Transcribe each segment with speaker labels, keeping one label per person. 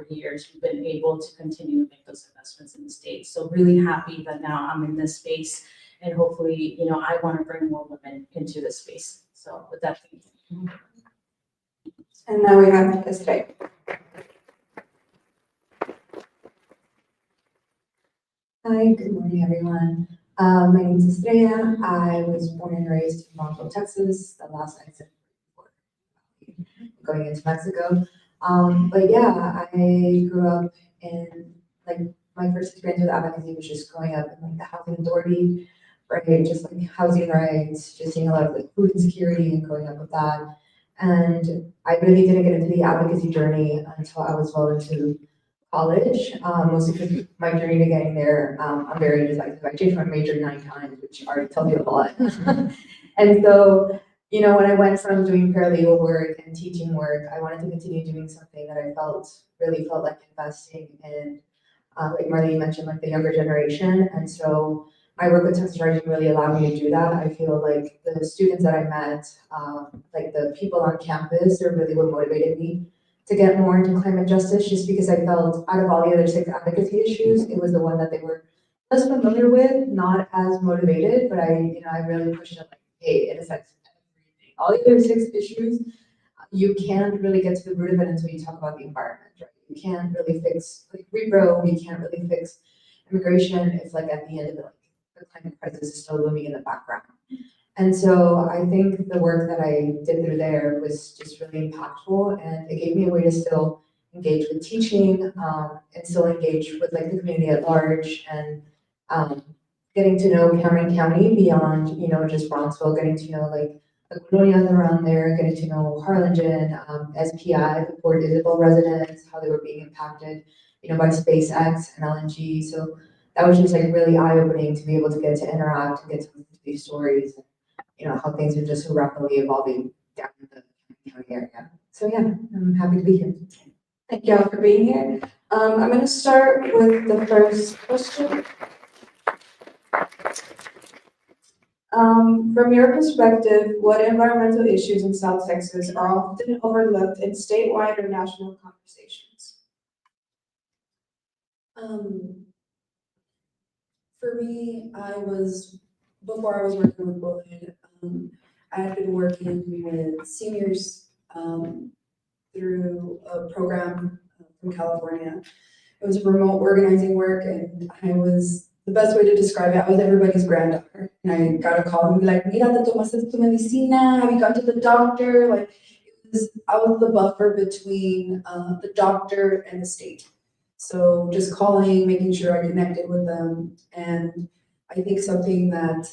Speaker 1: the years, we've been able to continue to make those investments in the state. So really happy that now I'm in this space, and hopefully, you know, I want to bring more women into this space. So with that, thank you.
Speaker 2: And now we have Estrella.
Speaker 3: Hi, good morning, everyone. My name is Estrella. I was born and raised in Montville, Texas, the last exit before going into Mexico. But yeah, I grew up in, like, my first experience with advocacy was just growing up in like the housing authority, right? Just like housing rights, just seeing a lot of like food insecurity and growing up with that. And I really didn't get into the advocacy journey until I was well into college, mostly because my journey to getting there, I'm very indecisive. I changed my major 9 times, which already tells you a lot. And so, you know, when I went from doing paralegal work and teaching work, I wanted to continue doing something that I really felt like investing in, like Marlene mentioned, like the younger generation. And so my work with Texas Rising really allowed me to do that. I feel like the students that I met, like the people on campus, they're really what motivated me to get more into climate justice, just because I felt out of all the other 6 advocacy issues, it was the one that they were less familiar with, not as motivated, but I really pushed it like, hey, it affects everything. All the other 6 issues, you can't really get to the root of it until you talk about the environment, right? You can't really fix like repro, we can't really fix immigration if like at the end of it, like the climate crisis is still looming in the background. And so I think the work that I did through there was just really impactful, and it gave me a way to still engage with teaching, and still engage with like the community at large, and getting to know Cameron County beyond, you know, just Bronxville, getting to know like the colonias around there, getting to know Harlingen, SPI, the Port Isabel residents, how they were being impacted, you know, by SpaceX and LNG. So that was just like really eye-opening to be able to get to interact and get to these stories. You know, how things are just so rapidly evolving down in the county area. So yeah, I'm happy to be here.
Speaker 2: Thank you all for being here. I'm going to start with the first question. From your perspective, what environmental issues in South Texas are often overlooked in statewide or national conversations?
Speaker 4: For me, before I was working with Bullet, I had been working with seniors through a program from California. It was remote organizing work, and the best way to describe it, I was everybody's granddaughter. And I got a call and be like, mira, te tomaste tu medicina, have you gone to the doctor? Like, I was the buffer between the doctor and the state. So just calling, making sure I connected with them. And I think something that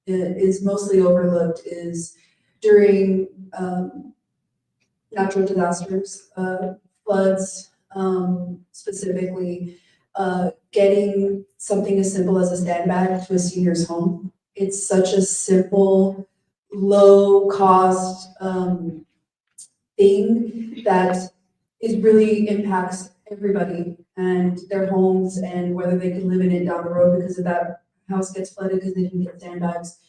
Speaker 4: is mostly overlooked is during natural disasters, floods specifically, getting something as simple as a sandbag to a senior's home. It's such a simple, low cost thing that it really impacts everybody and their homes, and whether they can live in it down the road because of that house gets flooded because they didn't get sandbags.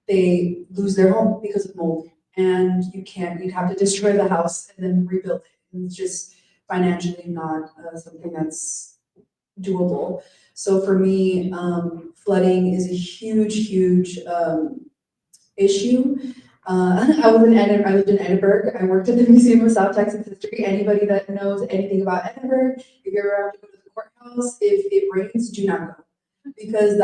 Speaker 4: They lose their home because of mold, and you'd have to destroy the house and then rebuild it. And it's just financially not something that's doable. So for me, flooding is a huge issue. I lived in Edinburgh. I worked at the Museum of South Texas History. Anybody that knows anything about Edinburgh, if you ever have to go to the courthouse, if it rains, do not go. Because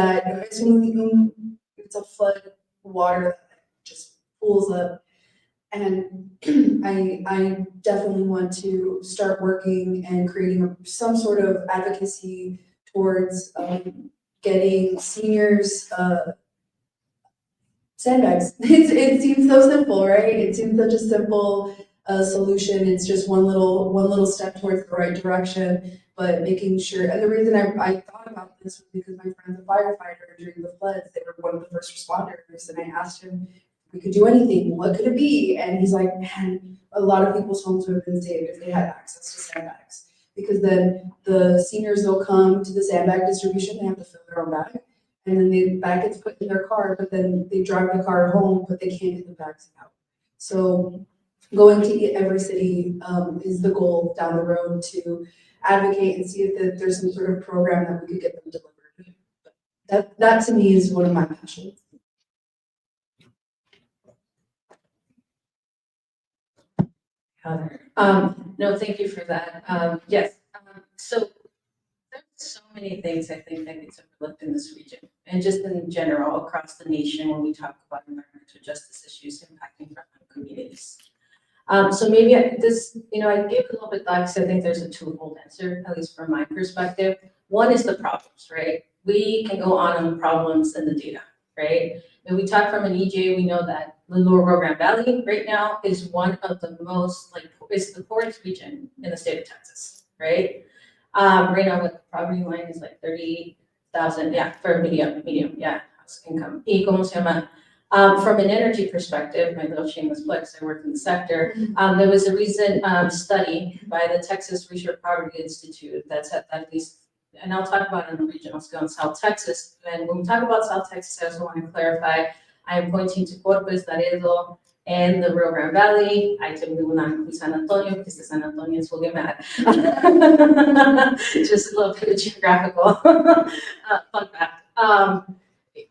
Speaker 4: it's a flood water that just pools up. And I definitely want to start working and creating some sort of advocacy towards getting seniors sandbags. It seems so simple, right? It seems such a simple solution. It's just one little step towards the right direction, but making sure. And the reason I thought about this was because my friend's a firefighter during the floods. They were one of the first responders, and I asked him if we could do anything. What could it be? And he's like, man, a lot of people's homes would have been saved if they had access to sandbags. Because then the seniors will come to the sandbag distribution. They have to fill their own bag. And then the bag gets put in their car, but then they drive the car home, but they can't get the bags out. So going to every city is the goal down the road, to advocate and see if there's some sort of program that we could get them delivered. That to me is one of my passions.
Speaker 1: Heather. No, thank you for that. Yes, so there's so many things I think that gets overlooked in this region, and just in general across the nation when we talk about environmental justice issues impacting frontline communities. So maybe I gave a little bit back because I think there's a twofold answer, at least from my perspective. One is the problems, right? We can go on the problems and the data, right? When we talk from an EJ, we know that the Lower Rio Grande Valley right now is one of the most, it's the poorest region in the state of Texas, right? Right now, what the poverty line is like 30,000, yeah, for medium, yeah, house income. Y como se llama? From an energy perspective, my little shameless plug, because I work in the sector, there was a recent study by the Texas Research Poverty Institute that said that at least, and I'll talk about it on the regional scale in South Texas. And when we talk about South Texas, I also want to clarify, I am pointing to Corpus, Laredo, and the Rio Grande Valley. I typically will not include San Antonio because the San Antonians will get mad. Just a little bit of geographical fun fact.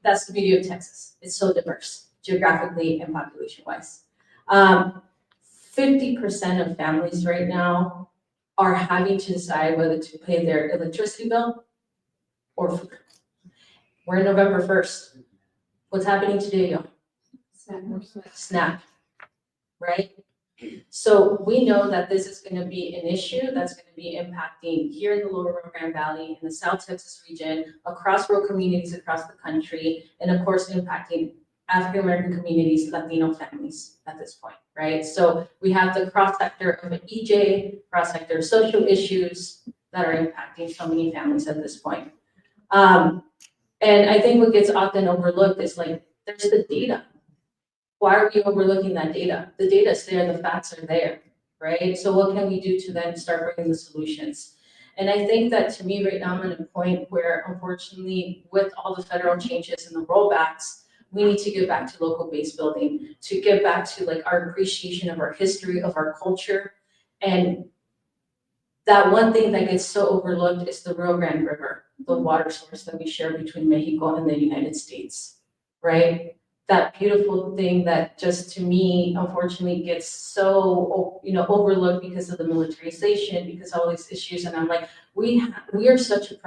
Speaker 1: That's the beauty of Texas. It's so diverse geographically and population-wise. 50% of families right now are having to decide whether to pay their electricity bill or food. We're November 1st. What's happening today, y'all? SNAP, right? So we know that this is going to be an issue that's going to be impacting here in the Lower Rio Grande Valley, in the South Texas region, across rural communities across the country, and of course impacting African American communities, Latino families at this point, right? So we have the cross sector of an EJ, cross sector of social issues that are impacting so many families at this point. And I think what gets often overlooked is there's the data. Why are we overlooking that data? The data is there, the facts are there, right? So what can we do to then start bringing the solutions? And I think that to me right now, I'm at a point where unfortunately with all the federal changes and the rollbacks, we need to get back to local base building, to get back to our appreciation of our history, of our culture. And that one thing that gets so overlooked is the Rio Grande River, the water source that we share between Mexico and the United States, right? That beautiful thing that just to me, unfortunately, gets so overlooked because of the militarization, because of all these issues. And I'm like, we are such a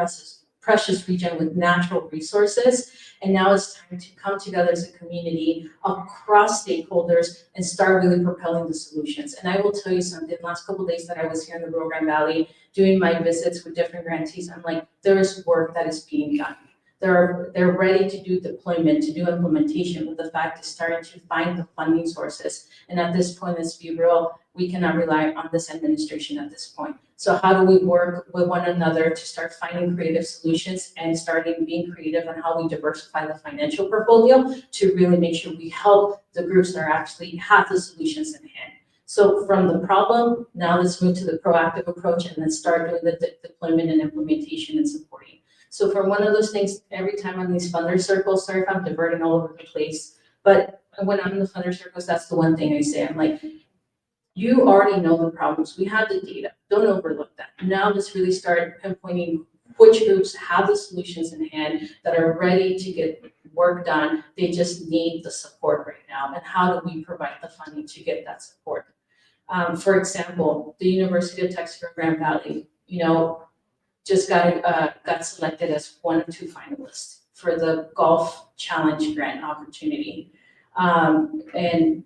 Speaker 1: precious region with natural resources, and now it's time to come together as a community across stakeholders and start really propelling the solutions. And I will tell you something, the last couple of days that I was here in the Rio Grande Valley doing my visits with different grantees, I'm like, there is work that is being done. They're ready to do deployment, to do implementation, but the fact is starting to find the funding sources. And at this point, let's be real, we cannot rely on this administration at this point. So how do we work with one another to start finding creative solutions and starting being creative on how we diversify the financial portfolio to really make sure we help the groups that are actually have the solutions in hand. So from the problem, now let's move to the proactive approach and then start doing the deployment and implementation and supporting. So for one of those things, every time on these funder circles, sorry if I'm diverting all over the place, but when I'm in the funder circles, that's the one thing I say. I'm like, you already know the problems. We have the data. Don't overlook that. Now let's really start pinpointing which groups have the solutions in hand that are ready to get work done. They just need the support right now. And how do we provide the funding to get that support? For example, the University of Texas Rio Grande Valley, just got selected as one of 2 finalists for the Golf Challenge grant opportunity. And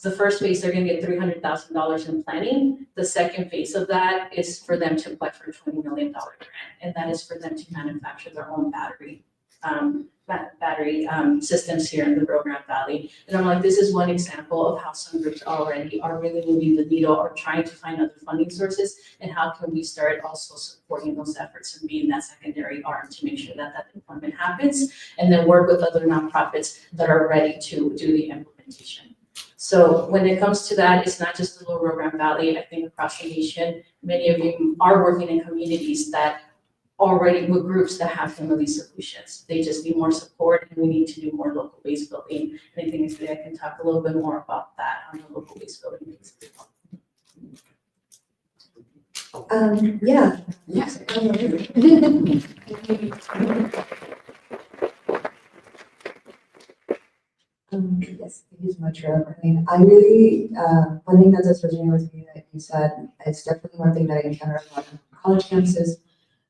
Speaker 1: the first phase, they're going to get $300,000 in planning. The second phase of that is for them to apply for a $20 million grant, and that is for them to manufacture their own battery systems here in the Rio Grande Valley. And I'm like, this is one example of how some groups already are really moving the needle or trying to find other funding sources, and how can we start also supporting those efforts and being that secondary arm to make sure that deployment happens, and then work with other nonprofits that are ready to do the implementation. So when it comes to that, it's not just the Lower Rio Grande Valley. I think across the nation, many of you are working in communities that already with groups that have some of these solutions. They just need more support, and we need to do more local-based building. And I think today I can talk a little bit more about that on the local-based building.
Speaker 3: Yeah.
Speaker 1: Yes.
Speaker 3: Yes, thank you so much for everything. I really, one thing that's resonating with me that you said, it's definitely one thing that I encounter a lot on college campuses,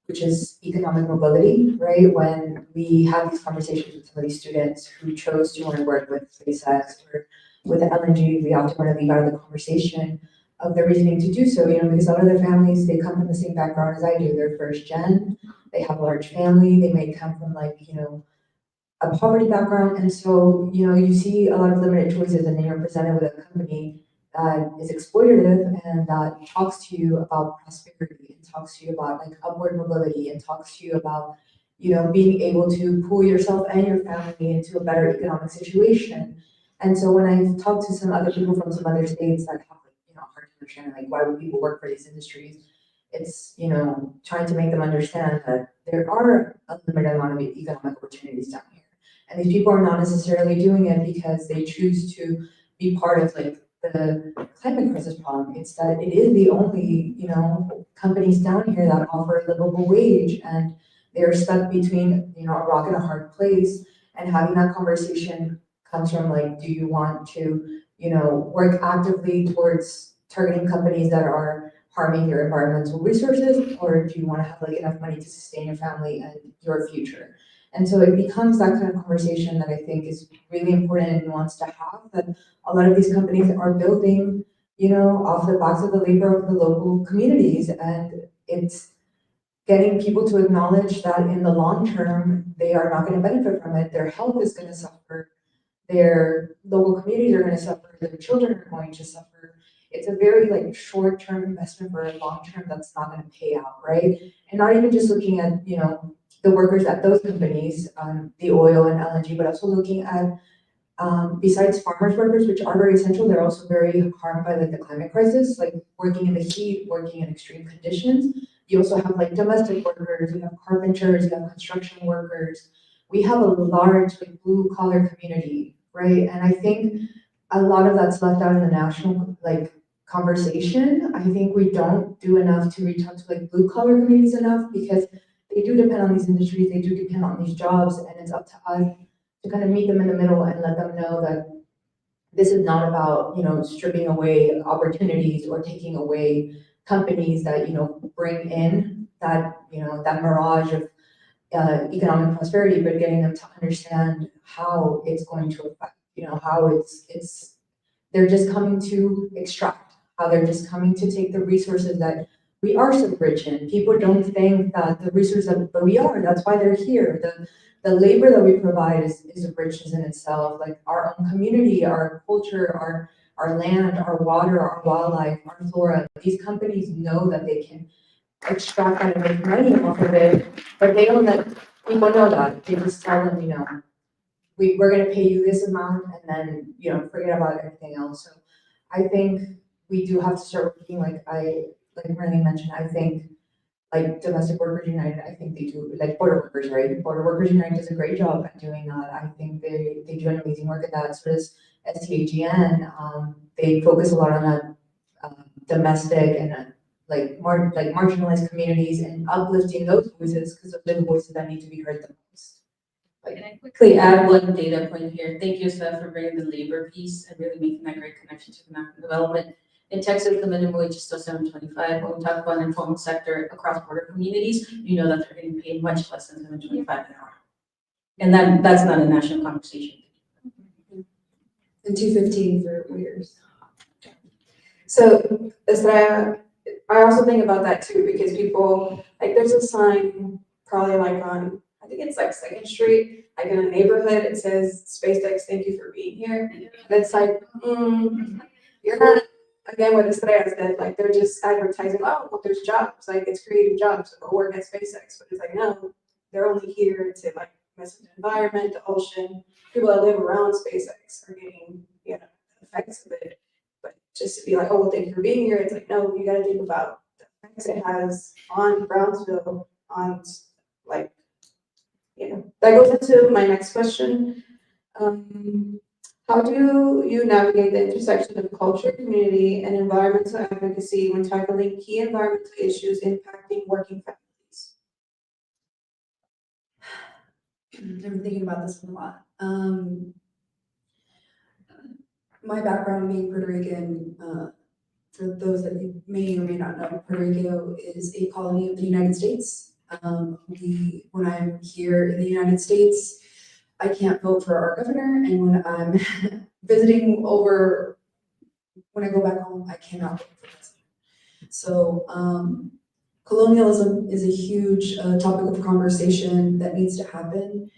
Speaker 3: which is economic mobility, right? When we have these conversations with some of these students who chose to want to work with SpaceX or with the LNG, we often want to leave out of the conversation of their reasoning to do so, because a lot of their families, they come from the same background as I do. They're first gen, they have a large family, they may come from a poverty background. And so, you see a lot of limited choices, and then you're presented with a company that is exploitative and that talks to you about prosperity and talks to you about upward mobility and talks to you about, being able to pull yourself and your family into a better economic situation. And so when I've talked to some other people from some other states that have, hard to understand, why would people work for these industries? It's, trying to make them understand that there are a limited amount of economic opportunities down here. And these people are not necessarily doing it because they choose to be part of the climate crisis problem. It's that it is the only, companies down here that offer a livable wage, and they're stuck between, a rock and a hard place. And having that conversation comes from do you want to, work actively towards targeting companies that are harming your environmental resources, or do you want to have enough money to sustain your family and your future? And so it becomes that kind of conversation that I think is really important and nuanced to have, that a lot of these companies are building, off the backs of the labor of the local communities. And it's getting people to acknowledge that in the long term, they are not going to benefit from it. Their health is going to suffer. Their local communities are going to suffer. Their children are going to suffer. It's a very short-term investment for a long-term that's not going to pay out, right? And not even just looking at, the workers at those companies, the oil and LNG, but also looking at, besides farmers workers, which are very essential, they're also very harmed by the climate crisis, working in the heat, working in extreme conditions. You also have domestic workers, you have carpenters, you have construction workers. We have a large blue collar community, right? And I think a lot of that's left out in the national conversation. I think we don't do enough to reach out to blue collar communities enough, because they do depend on these industries, they do depend on these jobs, and it's up to us to kind of meet them in the middle and let them know that this is not about, stripping away opportunities or taking away companies that, bring in that, that mirage of economic prosperity, but getting them to understand how it's going to affect, how it's they're just coming to extract, how they're just coming to take the resources that we are so rich in. People don't think that the resources but we are, that's why they're here. The labor that we provide is a richness in itself, our own community, our culture, our land, our water, our wildlife, our flora. These companies know that they can extract that and make money off of it, but they don't let people know that. They just tell them, we're gonna pay you this amount, and then, forget about everything else. So I think we do have to start working, like Marlene mentioned, I think Domestic Workers United, I think they do, border workers, right? Border Workers United does a great job at doing that. I think they do an amazing work at that. So does STAGN. They focus a lot on that domestic and marginalized communities and uplifting those voices, because those are the voices that need to be heard the most.
Speaker 1: Can I quickly add one data point here? Thank you, Steph, for bringing the labor piece and really making that great connection to economic development. In Texas, the minimum wage is still $7.25. When we talk about informal sector across border communities, you know that they're getting paid much less than $7.25 an hour. And that's not a national conversation.
Speaker 2: And 215 for waiters. So Estrella, I also think about that too, because people, there's a sign probably on, I think it's 2nd Street, in a neighborhood, it says SpaceX, thank you for being here. And it's you're not, again, what Estrella said, they're just advertising, oh, well, there's jobs, it's creating jobs, so go work at SpaceX. But it's no, they're only here to mess with the environment, the ocean. People that live around SpaceX are getting, effects of it. But just to be oh, well, thank you for being here, it's no, you gotta think about the effects it has on Brownsville, on like, that goes into my next question. How do you navigate the intersection of culture, community, and environmental advocacy when tackling key environmental issues impacting working families?
Speaker 4: I've been thinking about this one a lot. My background being Puerto Rican, for those that you may or may not know, Puerto Rico is a colony of the United States. When I'm here in the United States, I can't vote for our governor, and when I'm visiting over, when I go back home, I cannot vote for president. So colonialism is a huge topic of conversation that needs to happen,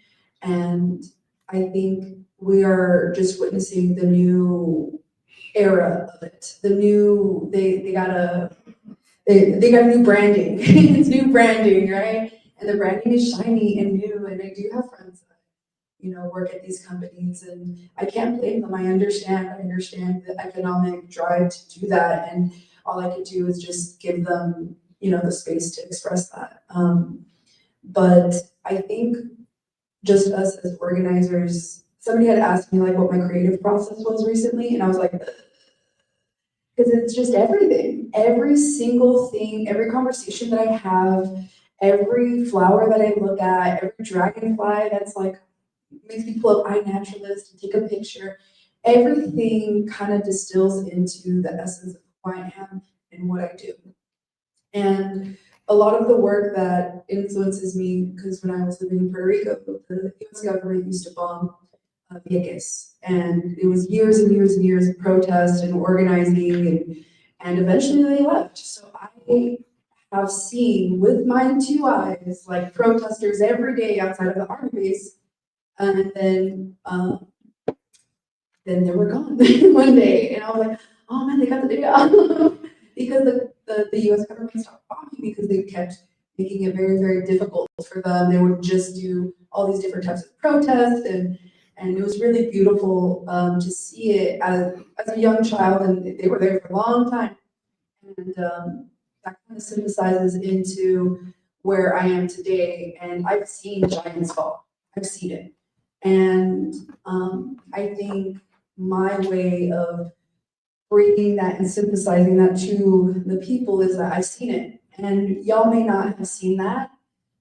Speaker 4: and I think we are just witnessing the new era of it. The new they got a new branding. It's new branding, right? And the branding is shiny and new. And I do have friends that work at these companies, and I can't blame them. I understand the economic drive to do that, and all I could do is just give them the space to express that. But I think just us as organizers, somebody had asked me like what my creative process was recently, and I was like, because it's just everything, every single thing, every conversation that I have, every flower that I look at, every dragonfly that's like makes me pull up iNaturalist and take a picture. Everything kind of distills into the essence of who I am and what I do. And a lot of the work that influences me, because when I was living in Puerto Rico, the US government used to bomb Vegas. And it was years and years and years of protest and organizing, and eventually they left. So I have seen with my 2 eyes, like protesters every day outside of the army base, and then they were gone one day. And I was like, oh man, they got the day off. Because the US government stopped bombing because they kept making it very, very difficult for them. They would just do all these different types of protests, and it was really beautiful to see it as a young child, and they were there for a long time. And that kind of synthesizes into where I am today, and I've seen giants fall. I've seen it. And I think my way of bringing that and synthesizing that to the people is that I've seen it. And y'all may not have seen that,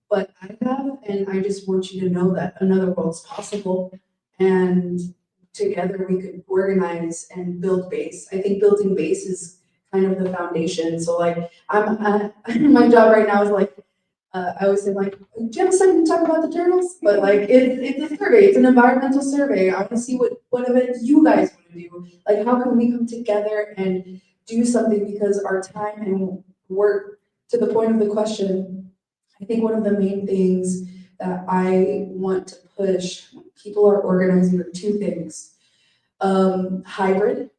Speaker 4: but I have, and I just want you to know that another world's possible. And together we could organize and build base. I think building base is kind of the foundation. So like my job right now is like, I always say like, do you have a second to talk about the turtles? But like, it's a survey, it's an environmental survey. I want to see what of it you guys want to do. Like, how can we come together and do something, because our time and work, to the point of the question, I think one of the main things that I want to push when people are organizing are 2 things. A hybrid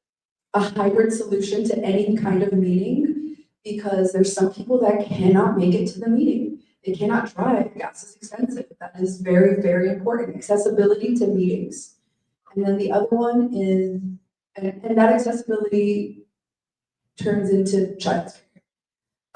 Speaker 4: solution to any kind of meeting, because there's some people that cannot make it to the meeting. They cannot drive, gas is expensive. That is very, very important. Accessibility to meetings. And then the other one is, and that accessibility turns into childcare.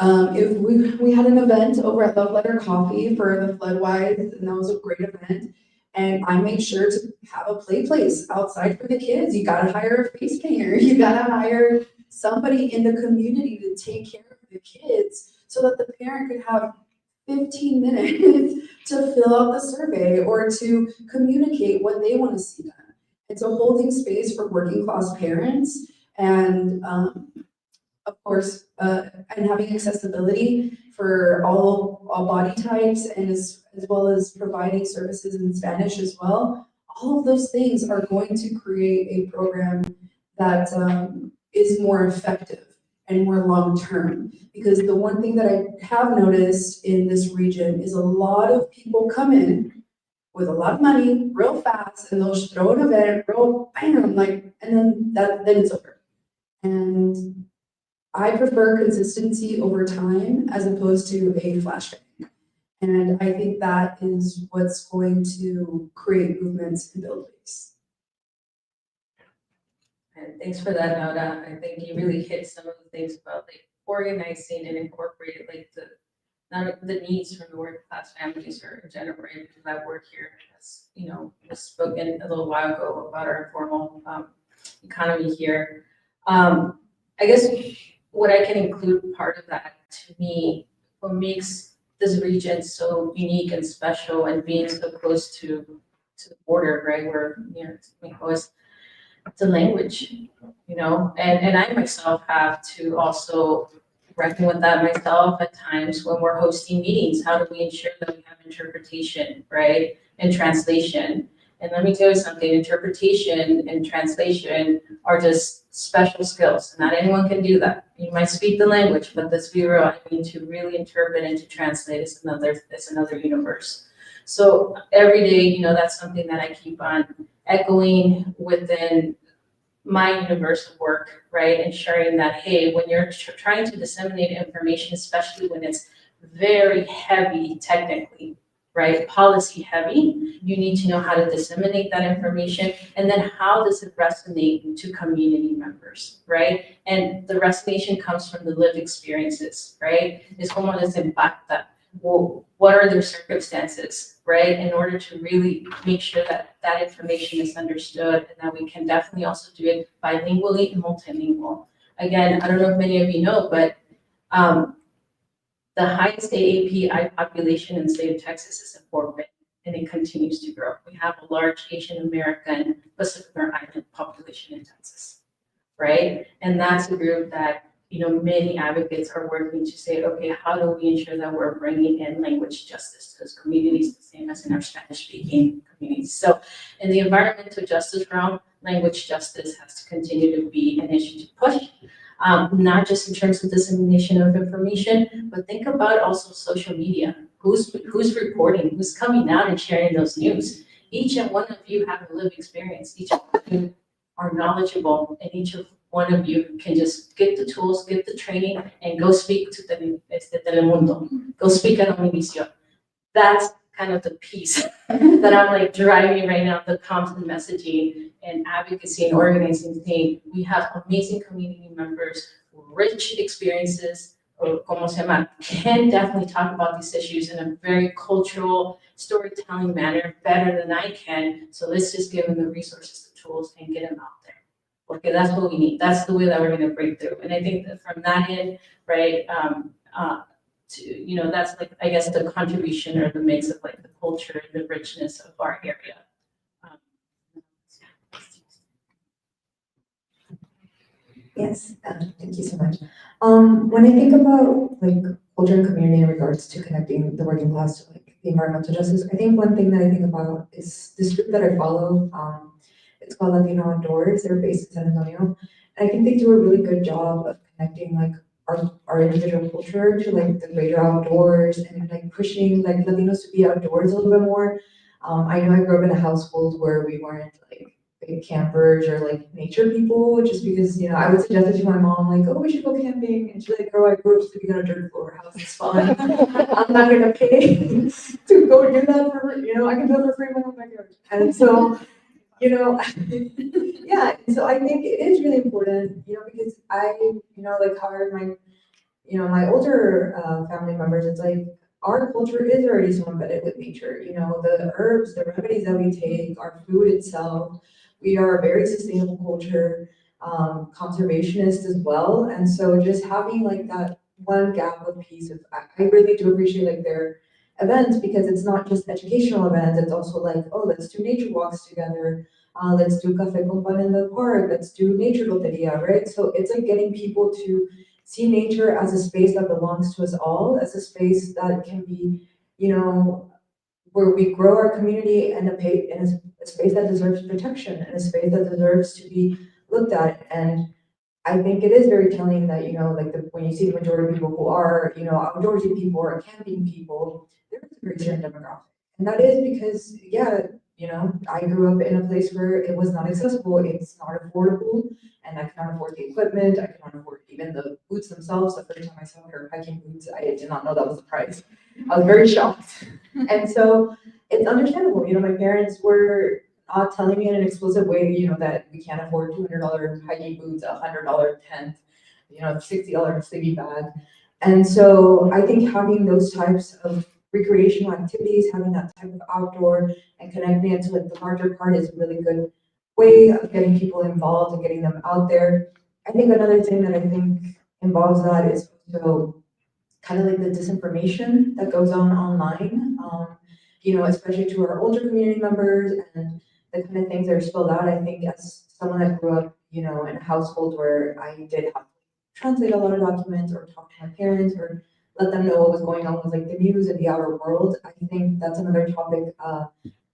Speaker 4: If we had an event over at Love Letter Coffee for the Floodwise, and that was a great event. And I made sure to have a play place outside for the kids. You gotta hire a face painter. You gotta hire somebody in the community to take care of the kids so that the parent could have 15 minutes to fill out the survey or to communicate what they want to see done. It's a holding space for working class parents, and of course, and having accessibility for all body types, and as well as providing services in Spanish as well. All of those things are going to create a program that is more effective and more long-term. Because the one thing that I have noticed in this region is a lot of people come in with a lot of money real fast, and they'll just throw an event, real bam, like, and then it's over. And I prefer consistency over time as opposed to a flashbang. And I think that is what's going to create movements and build base.
Speaker 1: And thanks for that, Nora. I think you really hit some of the things about like organizing and incorporating like the not the needs from the working class families are generated because I work here, as was spoken a little while ago about our informal economy here. I guess what I can include part of that, to me, what makes this region so unique and special and being so close to the border, right, where Mexico is, the language, and I myself have to also reckon with that myself at times when we're hosting meetings. How do we ensure that we have interpretation, right, and translation? And let me tell you something, interpretation and translation are just special skills. Not anyone can do that. You might speak the language, but let's be real, I mean, to really interpret and to translate is another universe. So every day, that's something that I keep on echoing within my universe of work, right? Ensuring that, hey, when you're trying to disseminate information, especially when it's very heavy technically, right? Policy heavy, you need to know how to disseminate that information. And then how does it resonate to community members, right? And the resonation comes from the lived experiences, right? Es como les impacta. Well, what are their circumstances, right? In order to really make sure that that information is understood and that we can definitely also do it bilingually and multilingual. Again, I don't know if many of you know, but the highest AAPI population in the state of Texas is in Fort Bend, and it continues to grow. We have a large Asian American Pacific Island population in Texas, right? And that's a group that many advocates are working to say, okay, how do we ensure that we're bringing in language justice to those communities, the same as in our Spanish-speaking communities. So in the environmental justice realm, language justice has to continue to be an issue to push, not just in terms of dissemination of information, but think about also social media. Who's reporting, who's coming out and sharing those news? Each and one of you have a lived experience. Each of you are knowledgeable, and each of one of you can just get the tools, get the training, and go speak to Telemundo. Go speak at Univision. That's kind of the piece that I'm like driving right now, the constant messaging and advocacy and organizing thing. We have amazing community members, rich experiences, or como se llama, can definitely talk about these issues in a very cultural, storytelling manner, better than I can. So let's just give them the resources, the tools, and get them out there. Okay, that's what we need. That's the way that we're going to break through. And I think that from that end, right, that's like, I guess, the contribution or the mix of like the culture and the richness of our area.
Speaker 3: Yes, thank you so much. When I think about like culture and community in regards to connecting the working class to like the environmental justice, I think one thing that I think about is this group that I follow. It's called Latino Outdoors. They're based in San Antonio. And I think they do a really good job of connecting like our individual culture to like the greater outdoors and like pushing like Latinos to be outdoors a little bit more. I know I grew up in a household where we weren't like big campers or like nature people, just because, I would suggest it to my mom, like, oh, we should go camping. And she's like, girl, I grew up sleeping on a dirt floor house, it's fine. I'm not gonna pay to go do that for, I can do it for free in my own backyard. And so, yeah, so I think it is really important, because I, like how my, my older family members, it's like, our culture is already so embedded with nature, the herbs, the remedies that we take, our food itself. We are a very sustainable culture, conservationist as well. And so just having like that one gap of piece of, I really do appreciate like their events, because it's not just educational events, it's also like, oh, let's do nature walks together. Let's do cafe con pan in the park. Let's do nature loteria, right? So it's like getting people to see nature as a space that belongs to us all, as a space that can be, where we grow our community and a space that deserves protection and a space that deserves to be looked at. And I think it is very telling that, like when you see the majority of people who are, outdoorsy people or camping people, there is a very certain demographic. And that is because, yeah, I grew up in a place where it was not accessible, it's not affordable, and I cannot afford the equipment, I cannot afford even the boots themselves. The first time I saw her hiking boots, I did not know that was the price. I was very shocked. And so it's understandable, my parents were not telling me in an explicit way, that we can't afford $200 hiking boots, $100 tent, $60 sleeping bag. And so I think having those types of recreational activities, having that type of outdoor and connecting it to like the larger part is a really good way of getting people involved and getting them out there. I think another thing that I think involves that is also kind of like the disinformation that goes on online. Especially to our older community members and the kind of things that are spilled out. I think as someone that grew up, in a household where I did have to translate a lot of documents or talk to my parents or let them know what was going on with like the news and the outer world. I think that's another topic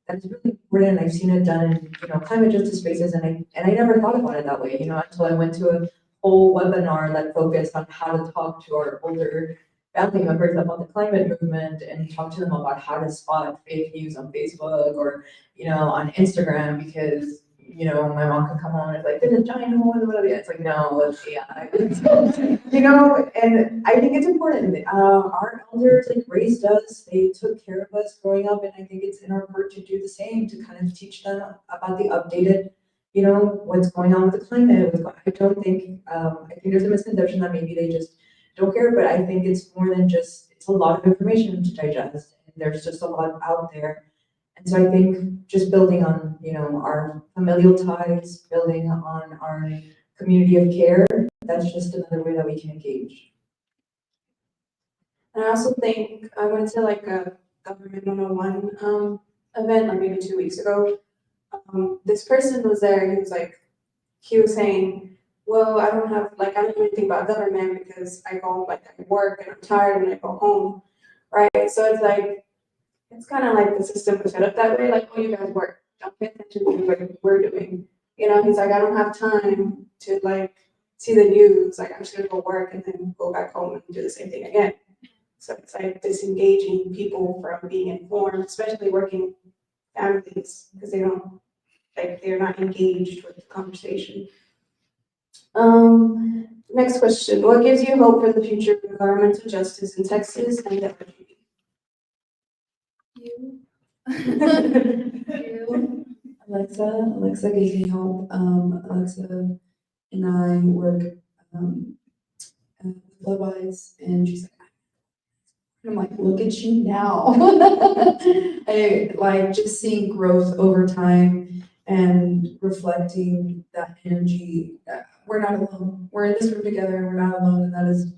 Speaker 3: that's really important. And I've seen it done in, climate justice spaces, and I never thought about it that way, until I went to a whole webinar that focused on how to talk to our older family members about the climate movement and talk to them about how to spot fake news on Facebook or, on Instagram, because, my mom can come home and it's like, there's a giant hole in the middle of it. It's like, no, it's AI. And I think it's important. Our elders like raised us, they took care of us growing up, and I think it's in our part to do the same, to kind of teach them about the updated, what's going on with the climate. I don't think, I think there's a misconception that maybe they just don't care, but I think it's more than just, it's a lot of information to digest. And there's just a lot out there. And so I think just building on, our familial ties, building on our community of care, that's just another way that we can engage.
Speaker 2: And I also think I went to like a government 101 event like maybe 2 weeks ago. This person was there. He was saying, well, I don't know anything about government because I work and I'm tired when I go home, right? So it's kind of like the system was set up that way. Like, oh, you guys work, don't pay attention to what we're doing. He's like, I don't have time to see the news. Like, I'm just gonna go work and then go back home and do the same thing again. So it's like disengaging people from being informed, especially working families, because they're not engaged with the conversation. Next question. What gives you hope for the future of environmental justice in Texas and the LGBT?
Speaker 4: You. You. Alexa gives me hope. Alexa and I work at Flowwise, and she's like, I'm like, look at you now. I like just seeing growth over time and reflecting that energy. We're not alone. We're in this room together, and we're not alone, and that is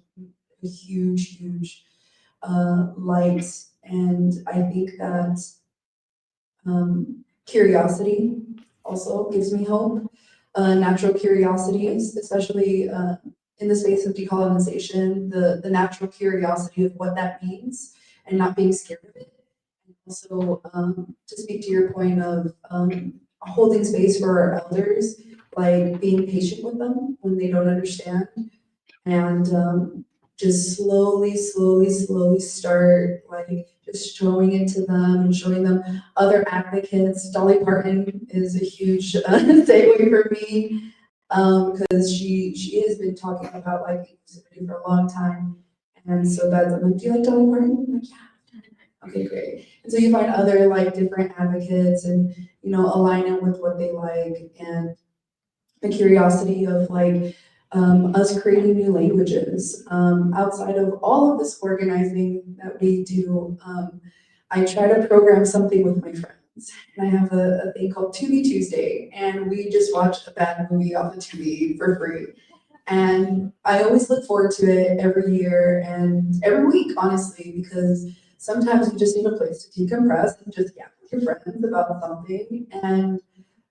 Speaker 4: a huge, huge light. And I think that curiosity also gives me hope. Natural curiosities, especially in the space of decolonization, the natural curiosity of what that means and not being scared of it. And also, to speak to your point of holding space for our elders, like being patient with them when they don't understand, and just slowly start just showing it to them and showing them other advocates. Dolly Parton is a huge segue for me, because she has been talking about inclusivity for a long time. And so that's, I'm like, do you like Dolly Parton? I'm like, yeah. Okay, great. And so you find other different advocates and, align them with what they like, and the curiosity of us creating new languages. Outside of all of this organizing that we do, I try to program something with my friends. And I have a thing called Tubi Tuesday, and we just watch a bad movie off of Tubi for free. And I always look forward to it every year and every week, honestly, because sometimes you just need a place to decompress and just yap with your friends about something. And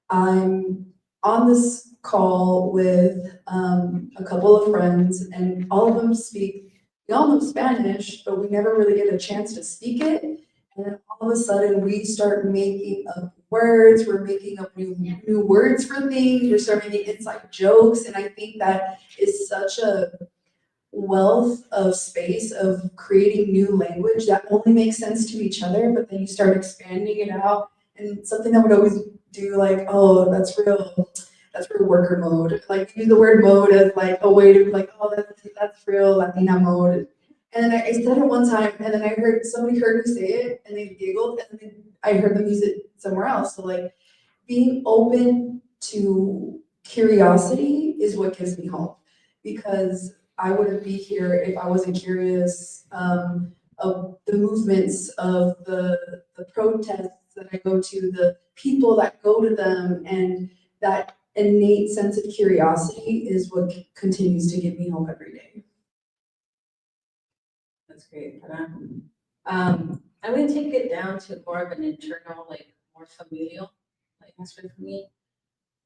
Speaker 4: I'm on this call with a couple of friends, and all of them we all know Spanish, but we never really get a chance to speak it. And then all of a sudden we start making up words, we're making up new words for things, we're starting making inside jokes. And I think that is such a wealth of space of creating new language that only makes sense to each other, but then you start expanding it out. And something that would always do oh, that's real worker mode. Use the word mode as a way to oh, that's real Latina mode. And then I said it one time, and then I heard somebody heard me say it, and they giggled, and then I heard them use it somewhere else. So being open to curiosity is what gives me hope, because I wouldn't be here if I wasn't curious of the movements, of the protests that I go to, the people that go to them, and that innate sense of curiosity is what continues to give me hope every day.
Speaker 1: That's great. I'm gonna take it down to more of an internal, like more familial, like aspect for me.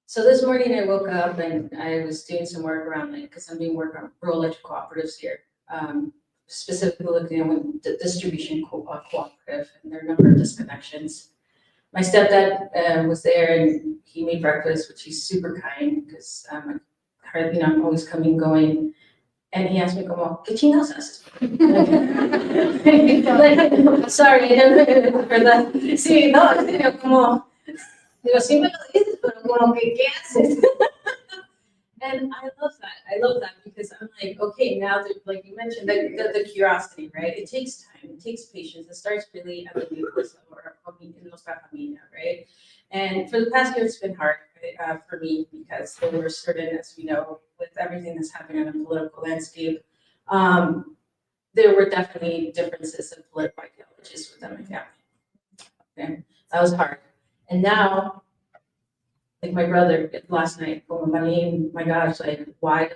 Speaker 1: So this morning I woke up and I was doing some work around like, because I'm doing work on rural electric cooperatives here. Specifically looking at the distribution cooperative and their number of disconnections. My stepdad was there and he made breakfast, which he's super kind because I'm always coming going. And he asked me, como, ¿qué chingados haces? Like, sorry, for that. Sí, no, en serio, como, digo, sí me lo dices, pero como que, ¿qué haces? And I love that because I'm like, okay, now that, like you mentioned, the curiosity, right? It takes time, it takes patience. It starts really at the nucleus or in nuestra familia, right? And for the past year, it's been hard for me because there were certain, as we know, with everything that's happening on the political landscape, there were definitely differences in political ideologies within my family. Okay, that was hard. And now, like my brother last night, oh my gosh, like why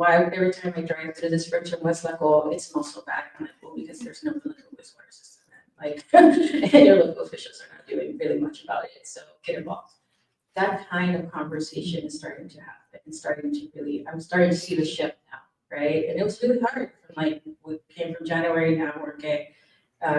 Speaker 1: every time I drive through this stretch of West Laco, it smells so bad? I'm like, well, because there's no political wastewater system. Like, and your local officials are not doing really much about it. So get involved. That kind of conversation is starting to happen and I'm starting to see the shift now, right? And it was really hard from like, we came from January, now we're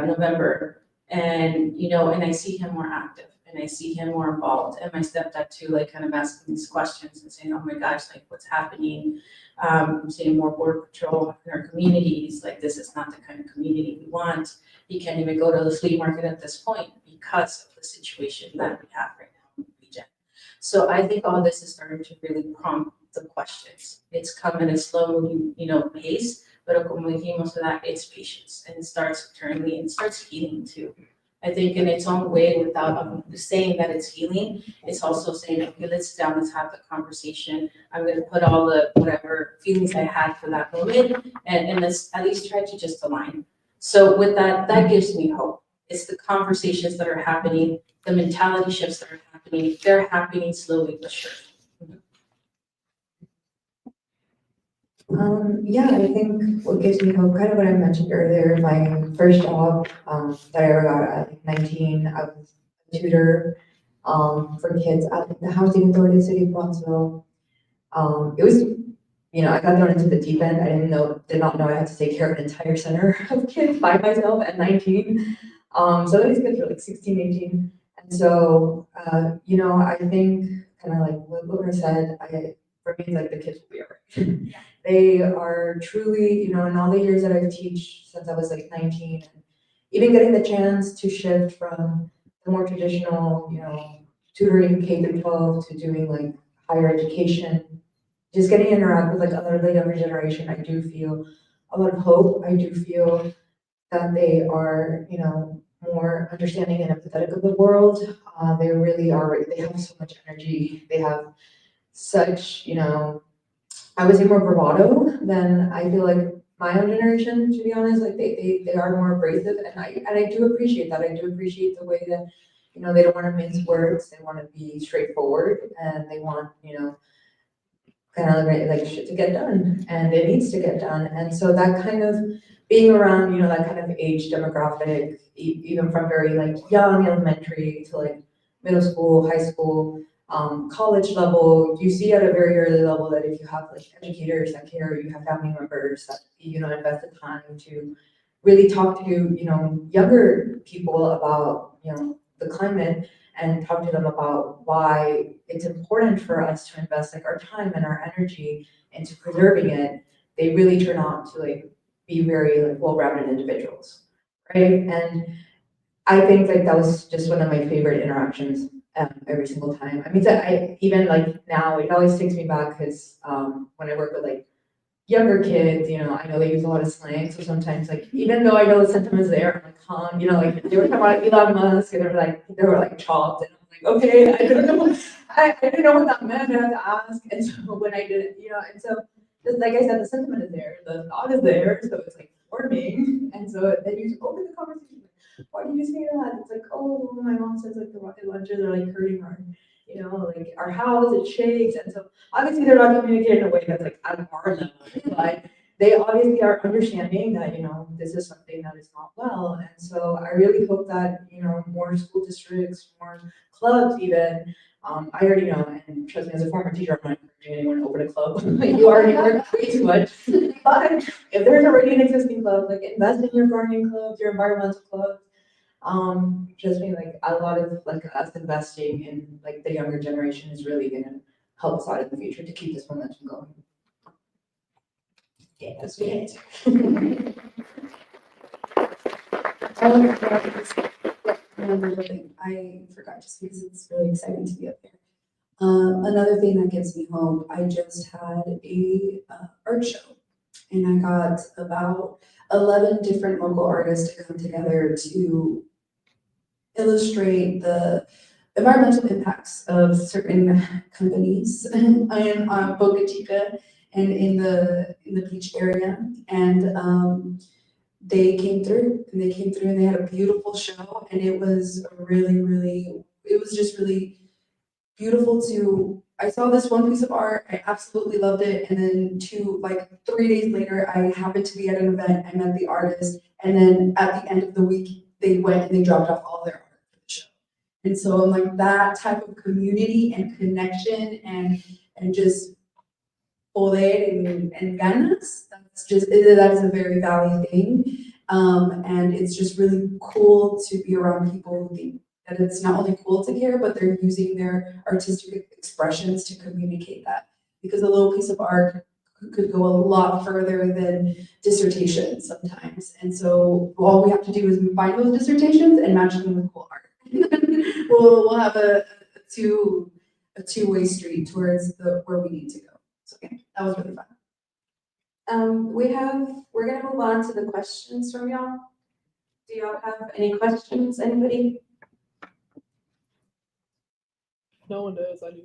Speaker 1: November. And, and I see him more active and I see him more involved. And my stepdad too, like kind of asking these questions and saying, oh my gosh, like what's happening? I'm seeing more border patrol in our communities. Like this is not the kind of community we want. He can't even go to the flea market at this point because of the situation that we have right now in the region. So I think all this is starting to really prompt the questions. It's come at a slow moving, pace, but como dijimos that, it's patience and it starts internally and starts healing too. I think in its own way, without saying that it's healing, it's also saying, okay, let's sit down, let's have the conversation. I'm going to put all the whatever feelings I had for that moment and let's at least try to just align. So with that gives me hope. It's the conversations that are happening, the mentality shifts that are happening. They're happening slowly but surely.
Speaker 3: Yeah, I think what gives me hope, kind of what I mentioned earlier, my first job that I ever got at like 19, I was a tutor for kids at the Housing Authority of the City of Bronxville. It was, I got thrown into the deep end. I did not know I had to take care of an entire center of kids by myself at 19. So these kids were like 16, 18. And so, I think kind of like what Laura said, for me, like the kids will be all right. They are truly, in all the years that I've taught since I was like 19, and even getting the chance to shift from the more traditional, tutoring K through 12 to doing like higher education, just getting to interact with like the younger generation, I do feel a lot of hope. I do feel that they are, more understanding and empathetic of the world. They really are, they have so much energy. They have such, I would say more bravado than I feel like my own generation, to be honest. Like they are more abrasive, and I do appreciate that. I do appreciate the way that, they don't want to mince words. They want to be straightforward, and they want, kind of like shit to get done, and it needs to get done. And so that kind of being around, that kind of age demographic, even from very like young elementary to like middle school, high school, college level, you see at a very early level that if you have like educators that care, you have family members that, invest the time to really talk to, younger people about, the climate and talk to them about why it's important for us to invest like our time and our energy into preserving it. They really turn out to like be very like well-rounded individuals, right? And I think like that was just one of my favorite interactions every single time. I mean, I even like now it always takes me back because when I work with like younger kids, I know they use a lot of slang, so sometimes like even though I know the sentiment's there, I'm like, like they were talking about Elon Musk and they were like chopped, and I'm like, okay, I don't know, I didn't know what that meant. I had to ask, and so when I did it, and so
Speaker 4: Just like I said, the sentiment is there, the thought is there, so it's like forming. And so then you open the conversation. Why do you say that? It's like, oh, my mom says like the rocket lunches are like hurting our, you know, like our house, it shakes. And so obviously they're not communicating in a way that's like at our level, but they obviously are understanding that, you know, this is something that is not well. And so I really hope that, you know, more school districts, more clubs even, I already know, and trust me, as a former teacher, I'm not encouraging anyone to open a club. You already work way too much. But if there's already an existing club, like invest in your gardening clubs, your environmental clubs. Just me, like a lot of like us investing in like the younger generation is really gonna help us out in the future to keep this momentum going. Yeah, that's it.
Speaker 5: Another thing, I forgot just because it's really exciting to be up there. Another thing that gives me hope, I just had a art show, and I got about 11 different local artists to come together to illustrate the environmental impacts of certain companies in Boca Chica and in the beach area. And they came through and they had a beautiful show, and it was it was just really beautiful to, I saw this one piece of art, I absolutely loved it, and then 3 days later, I happened to be at an event, I met the artist, and then at the end of the week, they went and they dropped off all their art for the show. And so I'm like, that type of community and connection and just poder and ganas, that is a very valid thing. And it's just really cool to be around people who think that it's not only cool to care, but they're using their artistic expressions to communicate that. Because a little piece of art could go a lot further than dissertations sometimes. And so all we have to do is find those dissertations and match them with cool art. we'll have a two-way street towards where we need to go. So yeah, that was really fun.
Speaker 2: We're gonna move on to the questions from y'all. Do y'all have any questions, anybody?
Speaker 6: No one does, I do.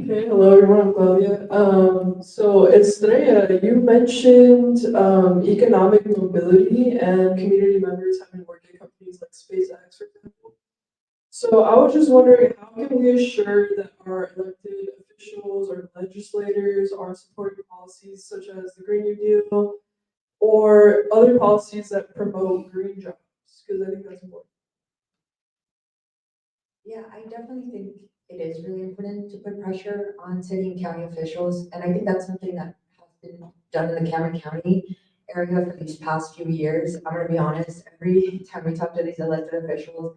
Speaker 6: Okay, hello everyone, I'm Claudia. So Estrella, you mentioned economic mobility and community members having worked at companies like SpaceX, for example. So I was just wondering, how can we assure that our elected officials or legislators are supporting policies such as the Green New Deal or other policies that promote green jobs? Because I think that's important.
Speaker 3: Yeah, I definitely think it is really important to put pressure on city and county officials, and I think that's something that has been done in the Cameron County area for these past few years. I'm gonna be honest, every time we talk to these elected officials,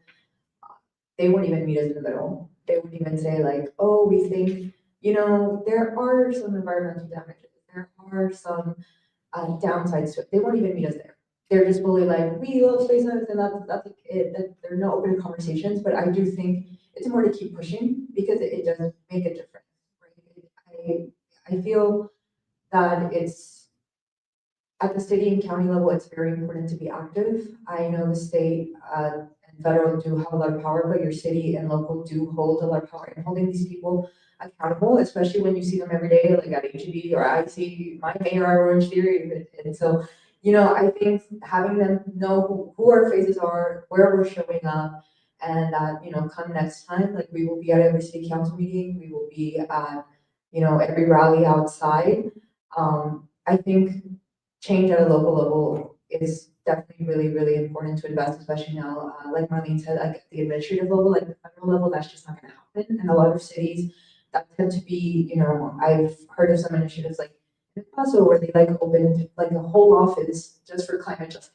Speaker 3: they won't even meet us in the middle. They won't even say like, oh, we think, you know, there are some environmental damages, there are some downsides to it. They won't even meet us there. They're just fully like, we love SpaceX, and that's like it. That there are no open conversations, but I do think it's more to keep pushing because it does make a difference. Right? I feel that it's at the city and county level, it's very important to be active. I know the state and federal do have a lot of power, but your city and local do hold a lot of power in holding these people accountable, especially when you see them every day, like at HEB, or I see my mayor at Orange Theory. And so, you know, I think having them know who our faces are, where we're showing up, and that, you know, come next time, like we will be at every city council meeting, we will be at, you know, every rally outside. I think change at a local level is definitely really, really important to invest, especially now, like Marlene said, like at the administrative level, like the federal level, that's just not gonna happen. And a lot of cities that tend to be, you know, I've heard of some initiatives like in Paso where they like opened like a whole office just for climate justice.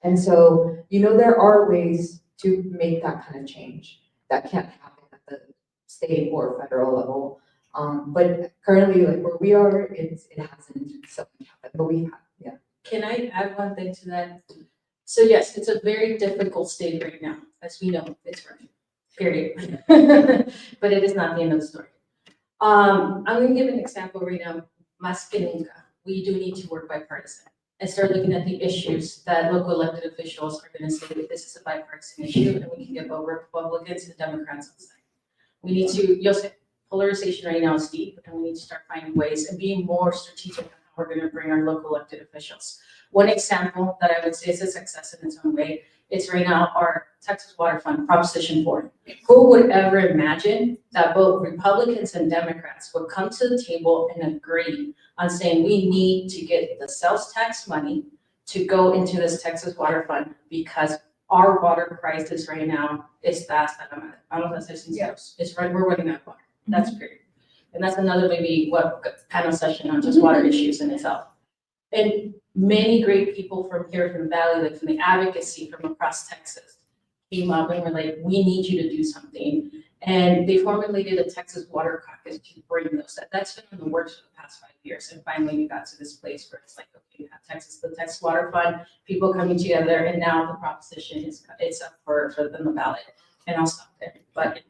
Speaker 3: And so, you know, there are ways to make that kind of change that can't happen at the state or federal level. But currently, like where we are, it hasn't so much happened, but we have, yeah.
Speaker 1: Can I add one thing to that? So yes, it's a very difficult state right now, as we know, it's right, period. But it is not the end of the story. I'm gonna give an example right now, más que nunca, we do need to work bipartisan and start looking at the issues that local elected officials are gonna say that this is a bipartisan issue and we can get both Republicans and Democrats on side. We need to, yo sé, polarization right now is deep, and we need to start finding ways and being more strategic on how we're gonna bring our local elected officials. One example that I would say is a success in its own way, it's right now our Texas Water Fund, Proposition 4. Who would ever imagine that both Republicans and Democrats would come to the table and agree on saying we need to get the sales tax money to go into this Texas Water Fund, because our water crisis right now is fast. I don't know if that's it's right, we're running out of water. That's period. And that's another maybe panel session on just water issues in itself. And many great people from here, from the Valley, like from the advocacy from across Texas, came up and were like, we need you to do something. And they formulated a Texas Water Caucus to bring those. That's been in the works for the past 5 years. And finally we got to this place where it's like, okay, you have the Texas Water Fund, people coming together, and now the proposition it's up for the ballot. And I'll stop there. But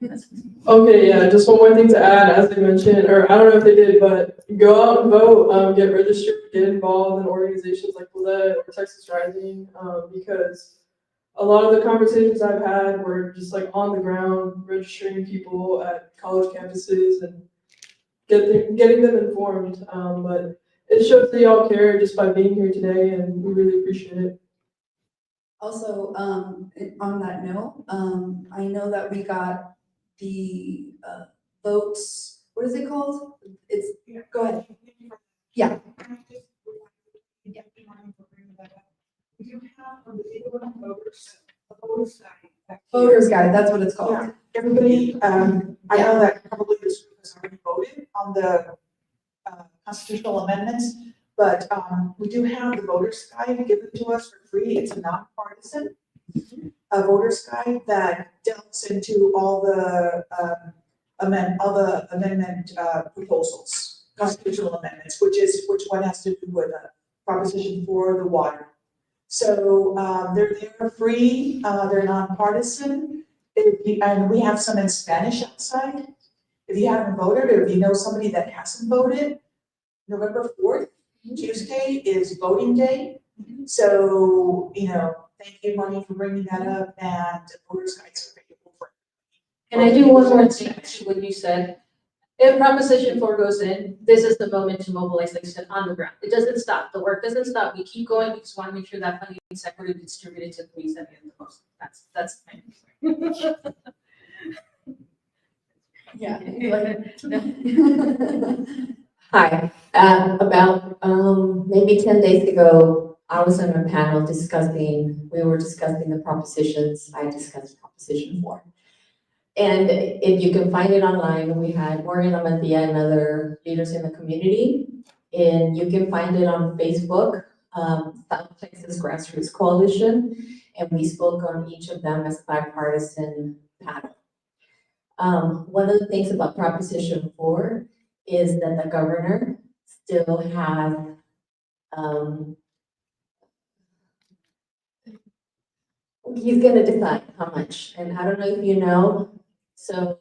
Speaker 6: Okay, yeah, just one more thing to add, as they mentioned, or I don't know if they did, but go out and vote, get registered, get involved in organizations like Bullet or Texas Rising, because a lot of the conversations I've had were just like on the ground, registering people at college campuses and getting them informed. But it shows that y'all care just by being here today, and we really appreciate it.
Speaker 5: Also, on that note, I know that we got the votes, what is it called? Go ahead. Yeah. Voters guide, that's what it's called.
Speaker 7: Yeah, everybody, I know that probably this group has already voted on the constitutional amendments, but we do have the voters guide given to us for free. It's a nonpartisan voters guide that delves into all the amendment proposals, constitutional amendments, which one has to do with Proposition 4, the water. So they're free, they're nonpartisan, and we have some in Spanish outside. If you haven't voted, or if you know somebody that hasn't voted, November 4th, Tuesday is voting day. So, thank you, Money, for bringing that up, and voters guides are available for.
Speaker 1: Can I do one more thing to what you said? If Proposition 4 goes in, this is the moment to mobilize, like you said, on the ground. It doesn't stop. The work doesn't stop. We keep going. We just want to make sure that funding is equitably distributed to the communities that need the most. That's fine.
Speaker 5: Yeah.
Speaker 3: Hi, about maybe 10 days ago, I was on a panel we were discussing the propositions. I discussed Proposition 4. And if you can find it online, we had Morgan Amantia and other leaders in the community. And you can find it on Facebook, South Texas Grassroots Coalition. And we spoke on each of them as a bipartisan panel. One of the things about Proposition 4 is that the governor still has he's going to decide how much. And I don't know if you know, so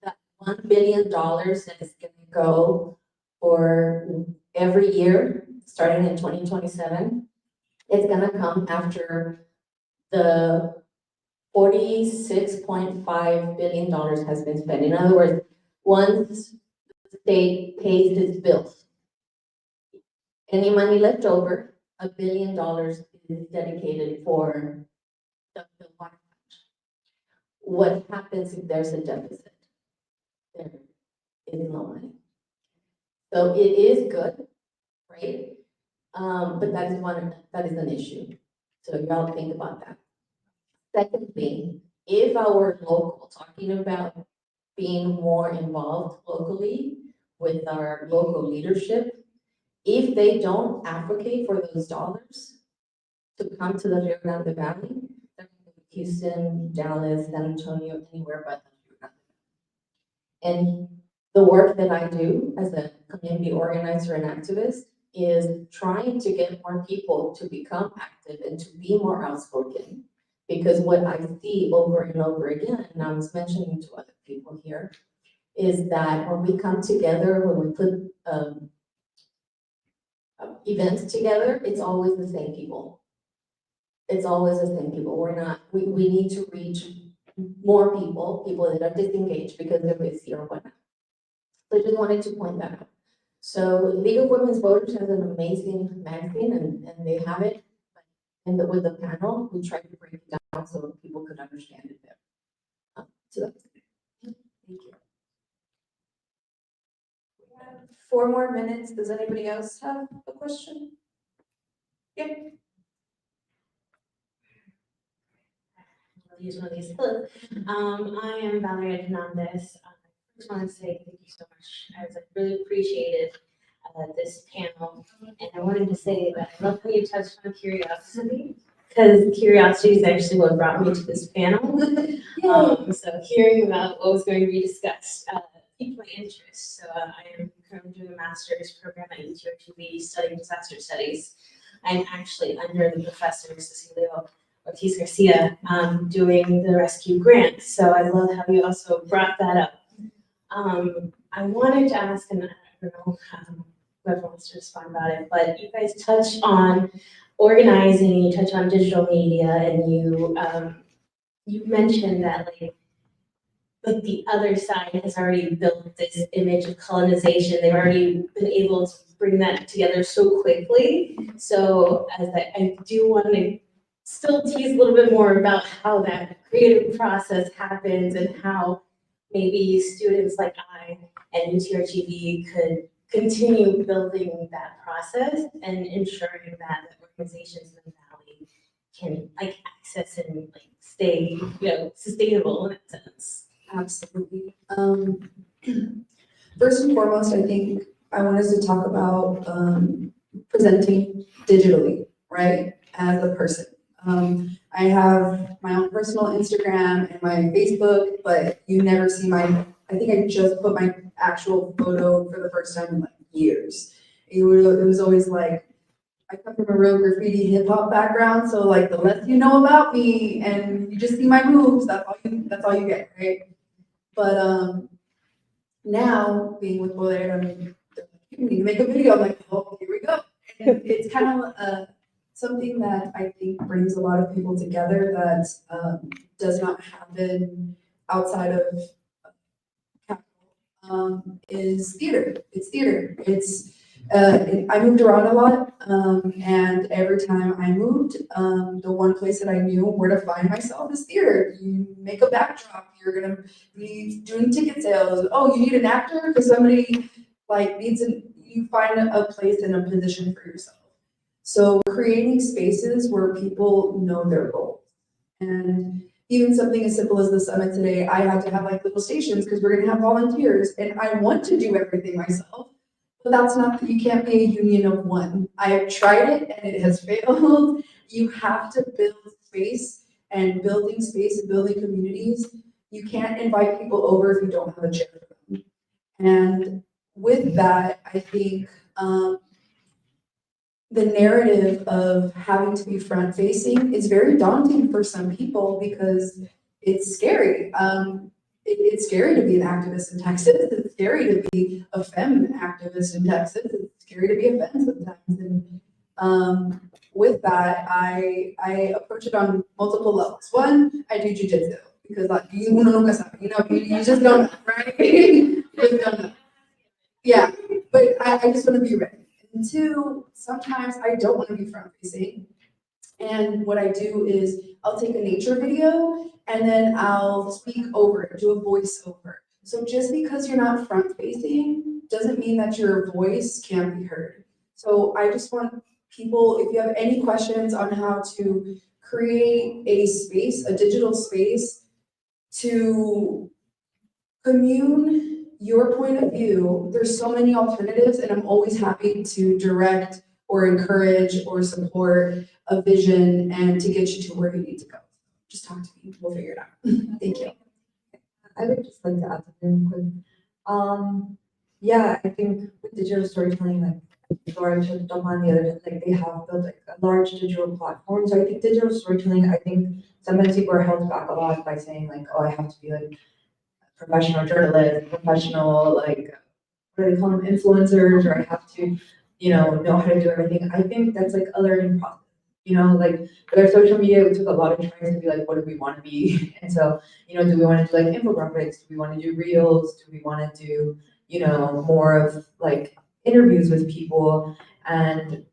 Speaker 3: that $1 billion that is going to go for every year, starting in 2027, it's going to come after the $46.5 billion has been spent. In other words, once the state pays its bills, any money left over, $1 billion is dedicated for the water fund. What happens if there's a deficit? There is no money. So it is good, right? But that is an issue. So y'all think about that. Secondly, if our local, talking about being more involved locally with our local leadership, if they don't advocate for those dollars to come to the Rio Grande Valley, they're going to Houston, Dallas, San Antonio, anywhere but the Rio Grande Valley. And the work that I do as a community organizer and activist is trying to get more people to become active and to be more outspoken. Because what I see over and over again, and I was mentioning to other people here, is that when we come together, when we put events together, it's always the same people. It's always the same people. We need to reach more people that are disengaged because they're busy or whatnot.
Speaker 8: So I just wanted to point that out. So League of Women's Voters has an amazing magazine and they have it. And with the panel, we tried to break it down so people could understand it better. So that's it. Thank you.
Speaker 2: We have 4 more minutes. Does anybody else have a question? Yeah.
Speaker 9: I'll use one of these. Hello, I am Valeria Hernandez. I just want to say thank you so much. I really appreciated this panel, and I wanted to say that I love how you touched on curiosity, because curiosity is actually what brought me to this panel. So hearing about what was going to be discussed piqued my interest. So I am currently doing a master's program at UTRGV studying disaster studies. I'm actually under the professor Cecilio Ortiz Garcia doing the rescue grant. So I love how you also brought that up. I wanted to ask, and I don't know whoever wants to respond about it, but you guys touch on organizing, you touch on digital media, and you mentioned that like the other side has already built this image of colonization. They've already been able to bring that together so quickly. So as I do want to still tease a little bit more about how that creative process happens and how maybe students like I and UTRGV could continue building that process and ensuring that the organizations in the Valley can access and stay, sustainable in that sense.
Speaker 5: Absolutely. First and foremost, I think I want us to talk about presenting digitally, right, as a person. I have my own personal Instagram and my Facebook, but you never see I think I just put my actual photo for the first time in years. It was always I come from a real graffiti hip hop background, so the less you know about me and you just see my moves, that's all you get, right? But now being with Bolero, you need to make a video. I'm like, oh, here we go. And it's kind of something that I think brings a lot of people together that does not happen outside of capital. Is theater. It's theater. I moved around a lot, and every time I moved, the one place that I knew where to find myself is theater. You make a backdrop, you're gonna be doing ticket sales. Oh, you need an actor because somebody you find a place and a position for yourself. So creating spaces where people know their roles. And even something as simple as the summit today, I had to have little stations because we're gonna have volunteers, and I want to do everything myself. But that's not, you can't be a union of one. I have tried it and it has failed. You have to build space, and building space and building communities. You can't invite people over if you don't have a chair for them. And with that, I think the narrative of having to be front facing is very daunting for some people because it's scary. It's scary to be an activist in Texas. It's scary to be a femme activist in Texas. It's scary to be a femme sometimes. And with that, I approach it on multiple levels. One, I do jujitsu because uno nunca sabe, you just don't know, right? You just don't know. Yeah, but I just want to be ready. And two, sometimes I don't want to be front facing. And what I do is I'll take a nature video and then I'll speak over it, do a voiceover. So just because you're not front facing doesn't mean that your voice can't be heard. So I just want people, if you have any questions on how to create a space, a digital space to commune your point of view, there's so many alternatives, and I'm always happy to direct or encourage or support a vision and to get you to where you need to go. Just talk to me, we'll figure it out. Thank you.
Speaker 3: I would just like to add something quick. Yeah, I think with digital storytelling, Laura touched upon the other, they have built a large digital platform. So I think digital storytelling, I think sometimes people are held back a lot by saying oh, I have to be a professional journalist, professional, what do they call them, influencers, or I have to, know how to do everything. I think that's a learning process. With our social media, we took a lot of trying to be what do we want to be? And so, do we want to do infographics? Do we want to do reels? Do we want to do, more of like interviews with people. And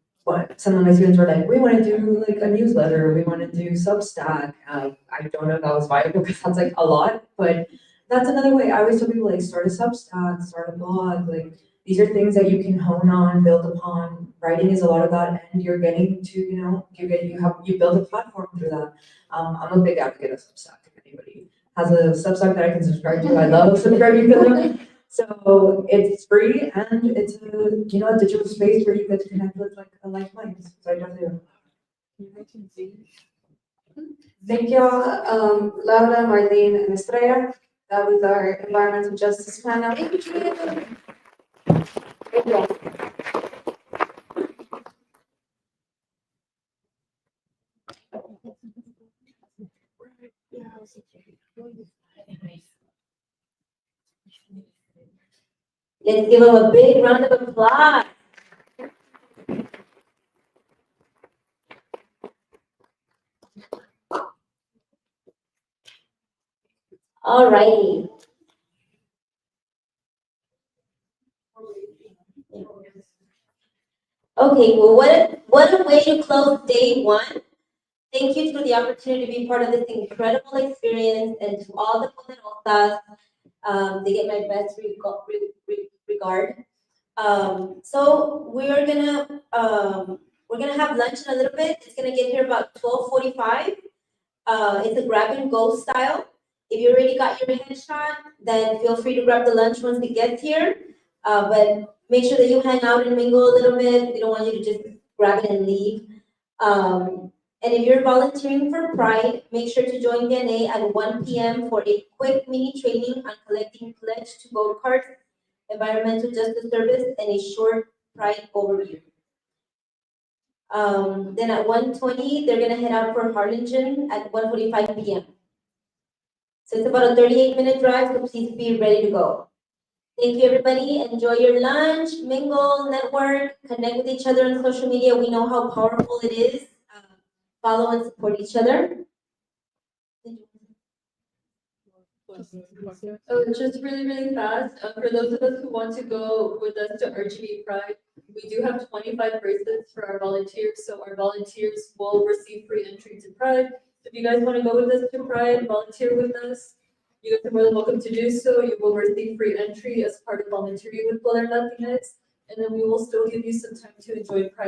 Speaker 3: some of my students were like, we want to do like a newsletter, we want to do Substack. I don't know if that was viable because that's like a lot, but that's another way. I always tell people like start a Substack, start a blog, like these are things that you can hone on, build upon. Writing is a lot of that, and you're getting to, you build a platform through that. I'm a big advocate of Substack. If anybody has a Substack that I can subscribe to, I love subscribing to them. So it's free and it's a digital space where you get to connect with like a like minds. So I definitely.
Speaker 2: Thank y'all, Laura, Marlene, and Estrella. That was our environmental justice panel. Thank you.
Speaker 9: Let's give them a big round of applause. All righty. Okay, well, what a way to close day one. Thank you for the opportunity to be part of this incredible experience, and to all the poderotas, they get my best regard. So we're gonna have lunch in a little bit. It's gonna get here about 12:45. It's a grab and go style. If you already got your headshot, then feel free to grab the lunch once it gets here. But make sure that you hang out and mingle a little bit. We don't want you to just grab it and leave. And if you're volunteering for Pride, make sure to join DNA at 1 p.m. for a quick mini training on collecting pledge to vote cards, environmental justice service, and a short Pride overview. Then at 1:20, they're gonna head out for Harlingen at 1:45 p.m. So it's about a 38-minute drive, so please be ready to go. Thank you, everybody. Enjoy your lunch, mingle, network, connect with each other on social media. We know how powerful it is. Follow and support each other.
Speaker 6: Oh, just really, really fast, for those of us who want to go with us to RGV Pride, we do have 25 bracelets for our volunteers, so our volunteers will receive free entry to Pride. If you guys want to go with us to Pride, volunteer with us, you guys are more than welcome to do so. You will receive free entry as part of volunteering with Poder Latinas, and then we will still give you some time to enjoy Pride.